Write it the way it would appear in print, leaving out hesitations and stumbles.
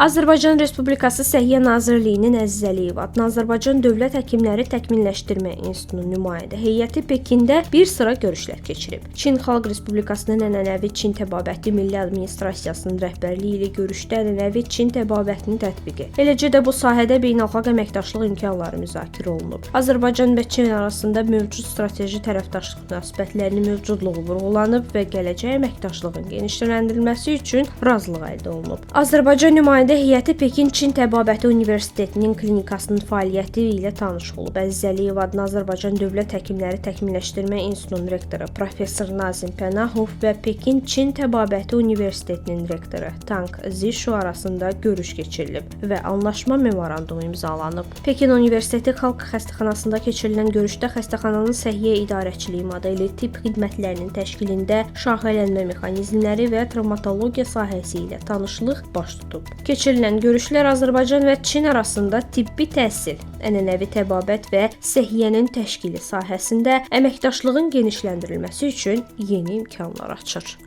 Azərbaycan Respublikası Səhiyyə Nazirliyinin Əziz Əliyev adına Azərbaycan Dövlət Həkimləri Təkmilləşdirmə İnstitutunun nümayəndə heyəti Pekində bir sıra görüşlər keçirib. Çin Xalq Respublikasının ənənəvi Çin təbabəti Milli Administrasiyasının rəhbərliyi ilə görüşdə ənənəvi Çin təbabətinin tətbiqi, eləcə də bu sahədə beynəlxalq əməkdaşlıq imkanları müzakirə olunub. Azərbaycan və Çin arasında mövcud strateji tərəfdaşlıq münasibətlərinin mövcudluğu vurğulanıb və gələcək əməkdaşlığın genişləndirilməsi üçün razılıq əldə olunub. Azərbaycan nümayəndə heyəti Pekin Çin Təbabəti Universitetinin klinikasının fəaliyyəti ilə tanış olub. Əziz Əliyev adına Azərbaycan Dövlət Həkimləri Təkmilləşdirmə İnstitutunun rektoru Professor Nazim Pənahov və Pekin Çin Təbabəti Universitetinin rektoru Tang Zishu arasında görüş keçirilib və anlaşma memorandumu imzalanıb. Pekin Universiteti Xalq Xəstəxanasında keçirilən görüşdə xəstəxananın səhiyyə idarəçiliyi modeli, tibb xidmətlərinin təşkilində şaxələnmə mexanizmləri və travmatologiya sahəsi ilə tanışlıq baş tutub. Keçirilən görüşlər Azərbaycan və Çin arasında tibbi təhsil, ənənəvi təbabət və səhiyyənin təşkili sahəsində əməkdaşlığın genişləndirilməsi üçün yeni imkanlar açır.